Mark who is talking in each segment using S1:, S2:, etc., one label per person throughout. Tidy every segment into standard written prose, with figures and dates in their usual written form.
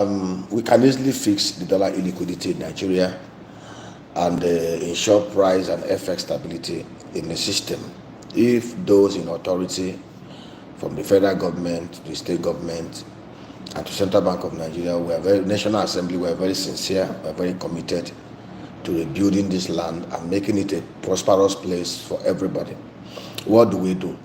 S1: We can easily fix the dollar illiquidity in Nigeria and ensure price and FX stability in the system if those in authority, from the federal government to the state government and to Central Bank of Nigeria, National Assembly, were very sincere, were very committed to rebuilding this land and making it a prosperous place for everybody. What do?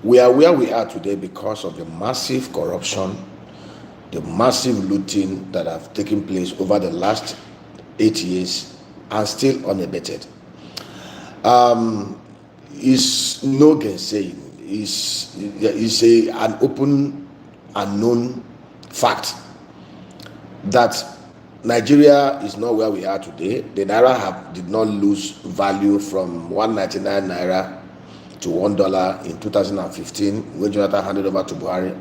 S1: We are where we are today because of the massive corruption, the massive looting that have taken place over the last 8 years and still unabated. Is no gainsaying. Is an open and known fact that Nigeria is not where we are today. The naira did not lose value from 199 naira to $1 in 2015 when Jonathan handed over to Buhari,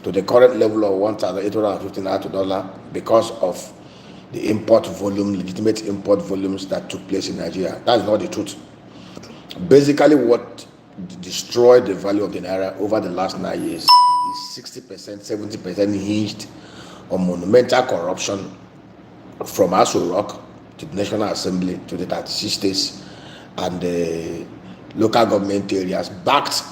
S1: to the current level of 1,850 naira to dollar because of the import volume, legitimate import volumes that took place in Nigeria. That is not the truth. Basically, what destroyed the value of the naira over the last 9 years is 60%, 70% hinged on monumental corruption from Aso Rock to the National Assembly to the 36 states and the local government areas, backed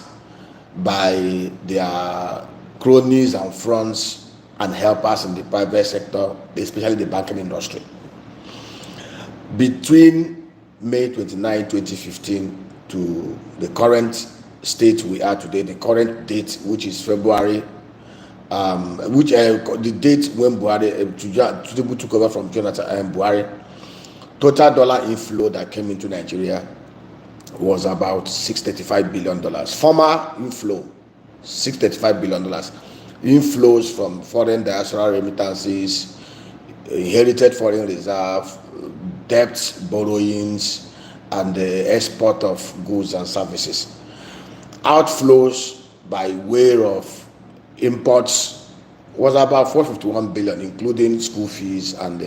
S1: by their cronies and fronts and helpers in the private sector, especially the banking industry. Between May 29, 2015 to the current state we are today, the current date, which is February, the date when Tinubu took over from Jonathan and Buhari, total dollar inflow that came into Nigeria was about $635 billion. Former inflow, $635 billion. Inflows from foreign diaspora remittances, inherited foreign reserve, debt borrowings, and the export of goods and services. Outflows by way of imports was about 451 billion, including school fees and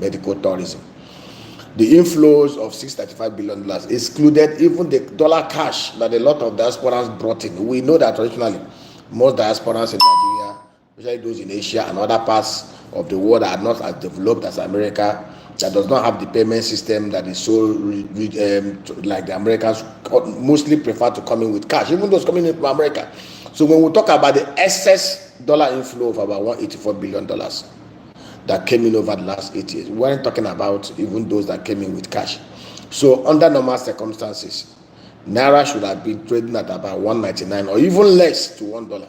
S1: medical tourism. The inflows of $635 billion excluded even the dollar cash that a lot of diasporans brought in. We know that traditionally, most diasporans in Nigeria, especially those in Asia and other parts of the world, are not as developed as America, that does not have the payment system that is so like the Americans mostly prefer to come in with cash, even those coming in from America. So when we talk about the excess dollar inflow of about $184 billion that came in over the last 8 years, we weren't talking about even those that came in with cash. So under normal circumstances, naira should have been trading at about 199 or even less to $1.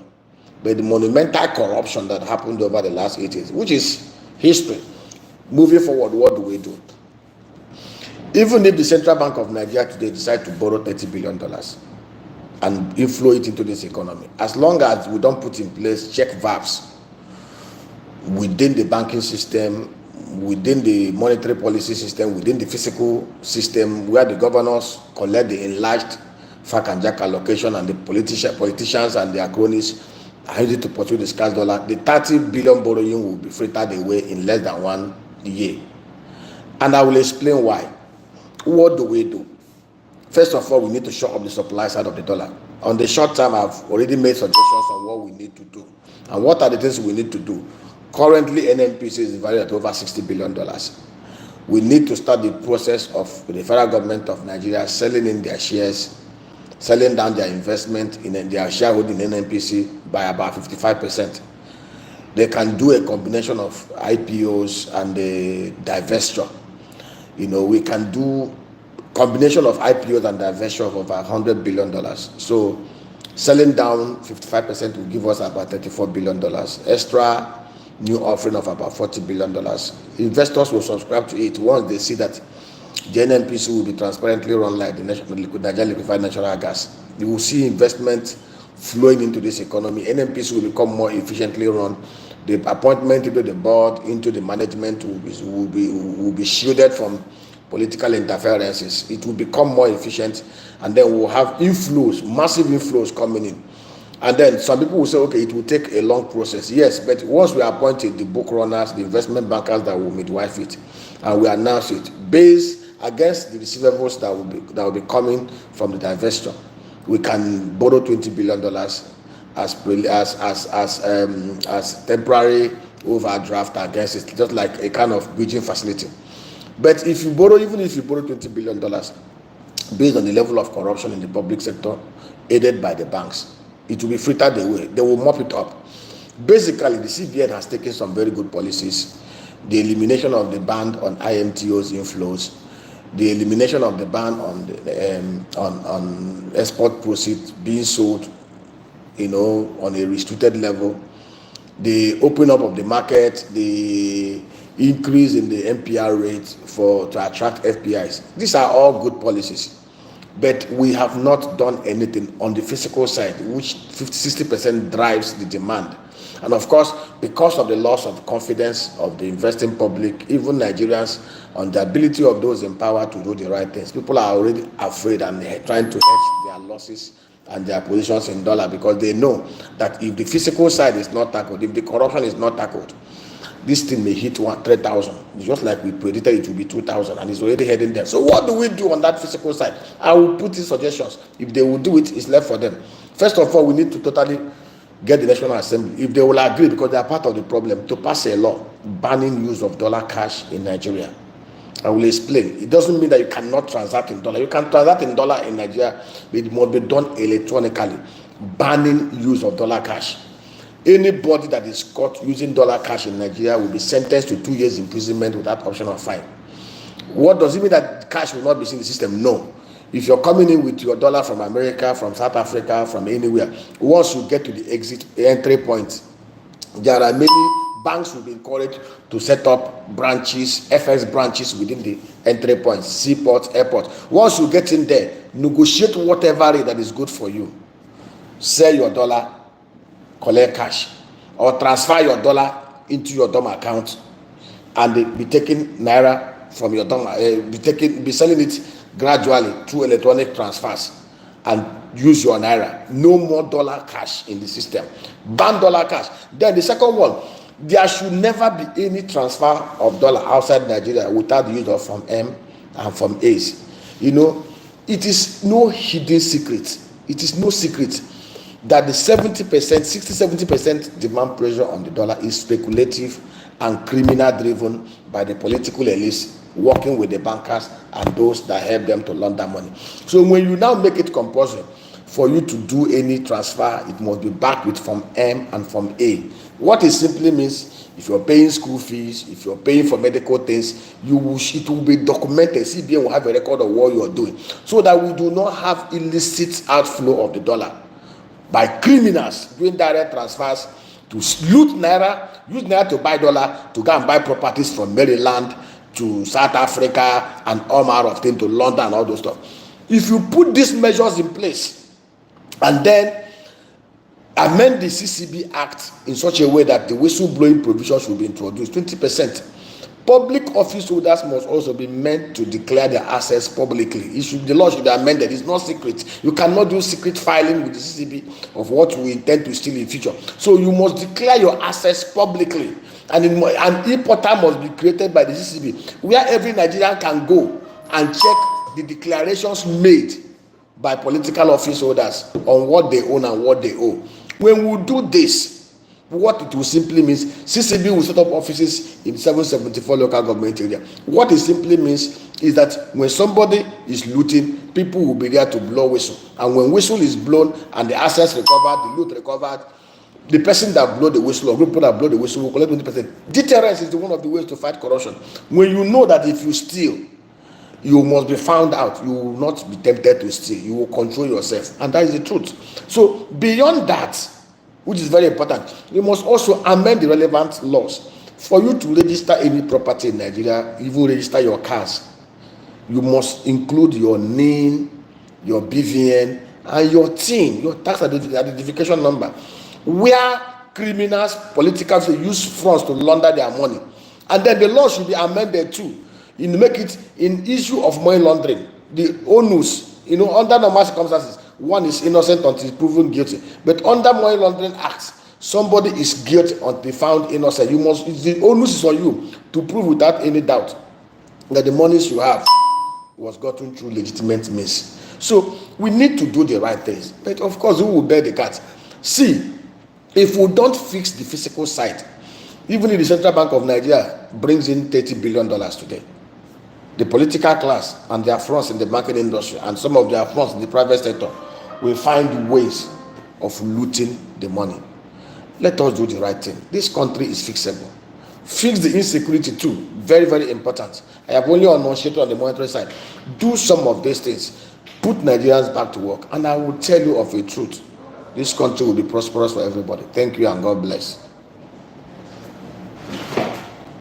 S1: But the monumental corruption that happened over the last 8 years, which is history, moving forward, what do? Even if the Central Bank of Nigeria today decide to borrow $30 billion and inflow it into this economy, as long as we don't put in place check valves within the banking system, within the monetary policy system, within the fiscal system, where the governors collect the enlarged FAC and JAC allocation and the politicians and their cronies are ready to pursue the scarce dollar, the 30 billion borrowing will be frittered away in less than 1 year. And I will explain why. What do? First of all, we need to shore up the supply side of the dollar. On the short term, I've already made suggestions on what we need to do. And what are the things we need to do? Currently, NNPC is valued at over $60 billion. We need to start the process of the federal government of Nigeria selling in their shares, selling down their investment in their shareholding in NNPC by about 55%. They can do a combination of IPOs and a divestiture. We can do combination of IPOs and divestiture of over $100 billion. So selling down 55% will give us about $34 billion. Extra new offering of about $40 billion. Investors will subscribe to it once they see that the NNPC will be transparently run like the Nigeria Liquefied Natural Gas. You will see investment flowing into this economy. NNPC will become more efficiently run. The appointment into the board, into the management will be shielded from political interferences. It will become more efficient, and then we'll have inflows, massive inflows coming in. And then some people will say, okay, it will take a long process. Yes, but once we appointed the book runners, the investment bankers that will midwife it, and we announce it based against the receivables that will be coming from the divestiture, we can borrow $20 billion as temporary overdraft against it, just like a kind of bridging facility. But if you borrow, even if you borrow $20 billion, based on the level of corruption in the public sector, aided by the banks, it will be frittered away. They will mop it up. Basically, the CBN has taken some very good policies. The elimination of the ban on IMTO's inflows, the elimination of the ban on the, on export proceeds being sold, on a restricted level, the opening up of the market, the increase in the MPR rate to attract FPIs. These are all good policies. But we have not done anything on the physical side, which 50-60% drives the demand. And of course, because of the loss of confidence of the investing public, even Nigerians, on the ability of those in power to do the right things, people are already afraid and trying to hedge their losses and their positions in dollar, because they know that if the physical side is not tackled, if the corruption is not tackled, this thing may hit 3,000, just like we predicted it will be 2,000, and it's already heading there. So what do we do on that physical side? I will put in suggestions. If they will do it, it's left for them. First of all, we need to totally get the National Assembly, if they will agree, because they are part of the problem, to pass a law banning use of dollar cash in Nigeria. I will explain. It doesn't mean that you cannot transact in dollar. You can transact in dollar in Nigeria, but it must be done electronically. Banning use of dollar cash. Anybody that is caught using dollar cash in Nigeria will be sentenced to 2 years imprisonment without option of fine. What does it mean that cash will not be in the system? No. If you're coming in with your dollar from America, from South Africa, from anywhere, once you get to the entry point, there are many banks will be encouraged to set up branches, FX branches within the entry points, seaports, airports. Once you get in there, negotiate whatever rate that is good for you. Sell your dollar, collect cash, or transfer your dollar into your DOM account, and be taking naira from your DOM, be selling it gradually through electronic transfers, and use your naira. No more dollar cash in the system. Ban dollar cash. Then the second one, there should never be any transfer of dollar outside Nigeria without the use of Form M and Form A's. It is no hidden secret. It is no secret that the 60-70% demand pressure on the dollar is speculative and criminal driven by the political elites working with the bankers and those that help them to launder money. So when you now make it compulsory for you to do any transfer, it must be backed with Form M and Form A. What it simply means, if you're paying school fees, if you're paying for medical things, it will be documented. CBN will have a record of what you're doing, so that we do not have illicit outflow of the dollar by criminals doing direct transfers to loot naira, use naira to buy dollar, to go and buy properties from Maryland to South Africa and all manner of things, to London and all those stuff. If you put these measures in place and then amend the CCB Act in such a way that the whistleblowing provision should be introduced, 20%. Public office holders must also be meant to declare their assets publicly. The law should be amended. It's not secret. You cannot do secret filing with the CCB of what we intend to steal in future. So you must declare your assets publicly. And an e-portal must be created by the CCB, where every Nigerian can go and check the declarations made by political office holders on what they own and what they owe. When we do this, what it will simply means, CCB will set up offices in 774 local government area. What it simply means is that when somebody is looting, people will be there to blow whistle. And when whistle is blown and the assets recovered, the loot recovered, the person that blow the whistle or group that blow the whistle will collect 20%. Deterrence is one of the ways to fight corruption. When you know that if you steal, you must be found out, you will not be tempted to steal, you will control yourself, and that is the truth. So beyond that, which is very important, you must also amend the relevant laws. For you to register any property in Nigeria, even register your cars, you must include your name, your BVN, and your TIN, your tax identification number. Where criminals, politicals use funds to launder their money, and then the law should be amended too, in make it in issue of money laundering. The onus, under normal circumstances, one is innocent until proven guilty. But under money laundering acts, somebody is guilty until found innocent. The onus is on you to prove without any doubt that the monies you have was gotten through legitimate means. So we need to do the right things. But of course, who will bear the cat? See, if we don't fix the physical side, Even if the Central Bank of Nigeria brings in $30 billion today, the political class and their fronts in the banking industry and some of their fronts in the private sector will find ways of looting the money. Let us do the right thing. This country is fixable. Fix the insecurity too. Very, very important. I have only enunciated on the monetary side. Do some of these things. Put Nigerians back to work. And I will tell you of a truth. This country will be prosperous for everybody. Thank you and God bless.